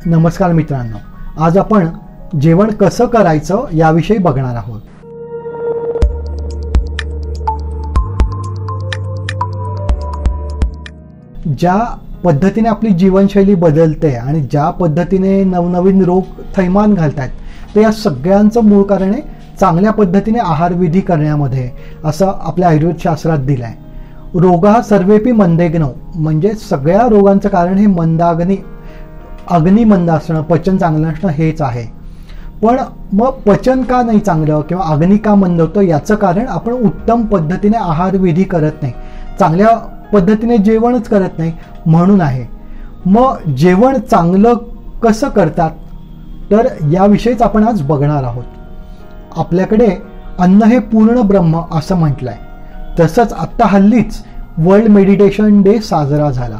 नमस्कार मित्रांनो, आज आपण जेवण कसं करायचं याविषयी बघणार आहोत। ज्या पद्धतीने आपली जीवनशैली बदलते आणि ज्या पद्धतीने नवनवीन रोग थैमान घालतात ते या सगळ्यांचं मूळ कारण आहे चांगल्या पद्धतीने आहारविधी करण्यामध्ये, असं आपल्या आयुर्वेद शास्त्रात दिलं आहे। रोगा सर्वेपि मंदेग्नो, म्हणजे सगळ्या रोगांचं कारण हे अग्नी मंद असणं, पचन चांगलं नसणं हेच आहे। पण मग पचन का नाही चांगलं किंवा अग्नी का मंद होतं याचं कारण आपण उत्तम पद्धतीने आहारविधी करत नाही, चांगल्या पद्धतीने जेवणच करत नाही म्हणून आहे। मग जेवण चांगलं कसं करतात तर याविषयीच आपण आज बघणार आहोत। आपल्याकडे अन्न हे पूर्ण ब्रह्म असं म्हटलंय, तसंच आत्ता हल्लीच वर्ल्ड मेडिटेशन डे साजरा झाला।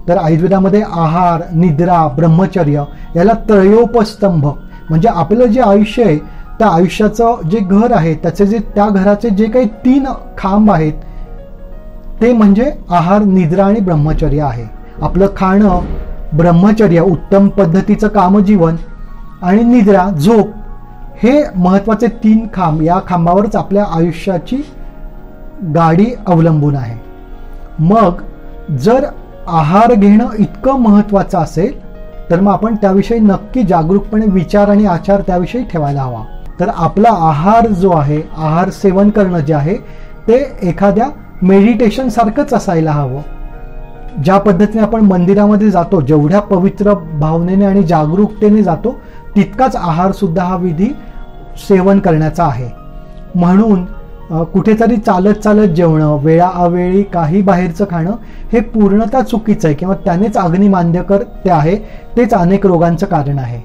तर आयुर्वेदामध्ये आहार, निद्रा, ब्रह्मचर्य याला त्रयोपस्तंभ, म्हणजे आपलं जे आयुष्य आहे त्या आयुष्याचं जे घर आहे त्या घराचे जे काही 3 खांब आहेत ते म्हणजे आहार, निद्रा आणि ब्रह्मचर्य आहे। आपलं खाणं, ब्रह्मचर्य उत्तम पद्धतीचं कामजीवन आणि निद्रा झोप हे महत्त्वाचे 3 खांब, या खांबावरच आपल्या आयुष्याची गाडी अवलंबून आहे। मग जर आहार घेणं इतकं महत्त्वाचं असेल तर मग आपण त्याविषयी नक्की जागरूकपणे विचार आणि आचार त्याविषयी ठेवायला हवा। तर आपला आहार जो आहे, आहार सेवन करणं जे आहे ते एखाद्या मेडिटेशन सारखंच असायला हवं। ज्या पद्धतीने आपण मंदिरामध्ये जातो, जेवढ्या पवित्र भावनेने आणि जागरूकतेने जातो तितकाच आहार सुद्धा हा विधी सेवन करण्याचा आहे। म्हणून कुठेतरी चालत चालत जेवणं, वेळाअवेळी काही बाहेरचं खाणं हे पूर्णतः चुकीचं आहे किंवा त्यानेच अग्निमांद्यकर ते आहे, तेच अनेक रोगांचं कारण आहे।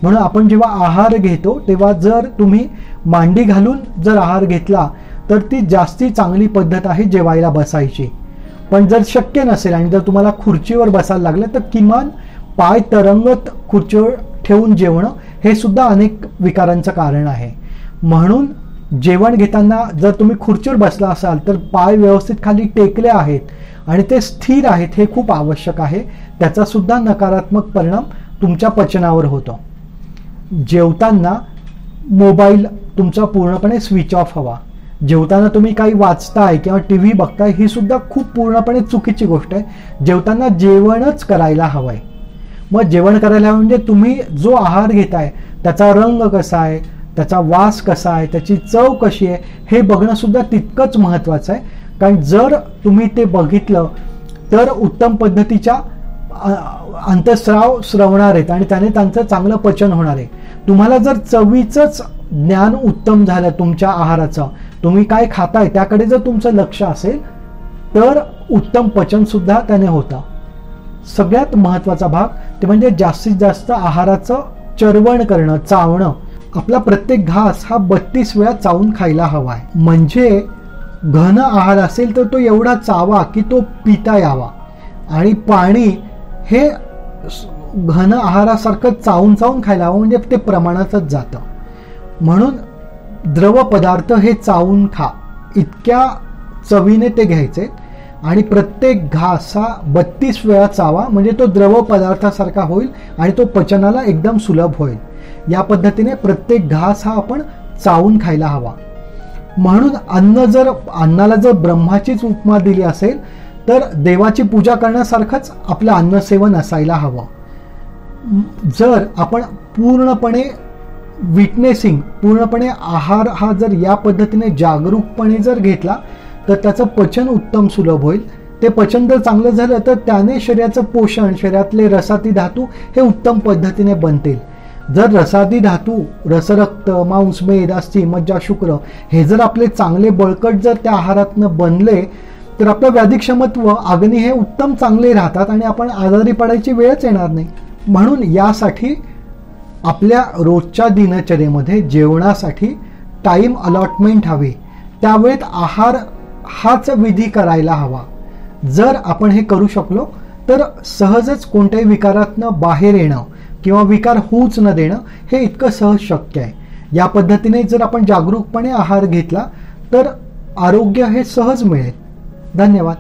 म्हणून आपण जेव्हा आहार घेतो तेव्हा जर तुम्ही मांडी घालून जर आहार घेतला तर ती जास्ती चांगली पद्धत आहे जेवायला बसायची। पण जर शक्य नसेल आणि जर तुम्हाला खुर्चीवर बसायला लागलं तर किमान पाय तरंगत खुर्चीवर ठेवून जेवणं हे सुद्धा अनेक विकारांचं कारण आहे। म्हणून जेवण घेताना जर तुम्ही खुर्चीवर बसला असाल तर पाय व्यवस्थित खाली टेकले आहेत आणि ते स्थिर आहेत हे खूप आवश्यक आहे, त्याचा सुद्धा नकारात्मक परिणाम तुमच्या पचनावर होतो। जेवताना मोबाईल तुमचा पूर्णपणे स्विच ऑफ हवा। जेवताना तुम्ही काही वाचताय किंवा टीव्ही बघताय ही सुद्धा खूप पूर्णपणे चुकीची गोष्ट आहे। जेवताना जेवणच करायला हवंय। मग जेवण करायला हवं म्हणजे तुम्ही जो आहार घेताय त्याचा रंग कसा आहे, त्याचा वास कसा आहे, त्याची चव कशी आहे हे बघणं सुद्धा तितकंच महत्त्वाचं आहे। कारण जर तुम्ही ते बघितलं तर उत्तम पद्धतीच्या अंतस्राव स्रवणार आहेत आणि त्याने त्यांचं चांगलं पचन होणार आहे। तुम्हाला जर चवीचंच ज्ञान उत्तम झालं तुमच्या आहाराचं, तुम्ही काय खाताय त्याकडे जर तुमचं लक्ष असेल तर उत्तम पचन सुद्धा त्याने होतं। सगळ्यात महत्त्वाचा भाग ते म्हणजे जास्तीत जास्त आहाराचं चरवण करणं, चावणं। आपला प्रत्येक घास हा 32 वेळा चावून खायला हवा आहे। म्हणजे घन आहार असेल तर तो एवढा चावा की तो पिता यावा, आणि पाणी हे घन आहारासारखं चावून चावून खायला हवं, म्हणजे ते प्रमाणातच जातं। म्हणून द्रव पदार्थ हे चावून खा, इतक्या चवीने ते घ्यायचे आणि प्रत्येक घास हा 32 वेळा चावा, म्हणजे तो द्रव पदार्थासारखा होईल आणि तो पचनाला एकदम सुलभ होईल। या पद्धतीने प्रत्येक घास हा आपण चावून खायला हवा। म्हणून अन्नाला जर ब्रह्माचीच उपमा दिली असेल तर देवाची पूजा करण्यासारखंच आपलं अन्नसेवन असायला हवं। जर आपण पूर्णपणे पूर्णपणे आहार हा जर या पद्धतीने जागरूकपणे जर घेतला तर त्याचं पचन उत्तम सुलभ होईल। ते पचन जर चांगलं झालं तर त्याने शरीराचं पोषण, शरीरातले रसाती धातू हे उत्तम पद्धतीने बनतील। जर रसादी धातू, रसरक्त, मांस, मेद, अस्थि, मज्जा, शुक्र हे जर आपले चांगले बळकट जर त्या आहारातनं बनले तर आपलं व्याधिक्षमत्व, अग्नी हे उत्तम चांगले राहतात आणि आपण आजारी पडायची वेळच येणार नाही। म्हणून यासाठी आपल्या रोजच्या दिनचर्येमध्ये जेवणासाठी टाईम अलॉटमेंट हवी, त्यावेळेत आहार हाच विधी करायला हवा। जर आपण हे करू शकलो तर सहजच कोणत्याही विकारातनं बाहेर येणं किंवा विकार होऊच न देणं हे इतकं सहज शक्य आहे। या पद्धतीने जर आपण जागरूकपणे आहार घेतला तर आरोग्य हे सहज मिळेल। धन्यवाद।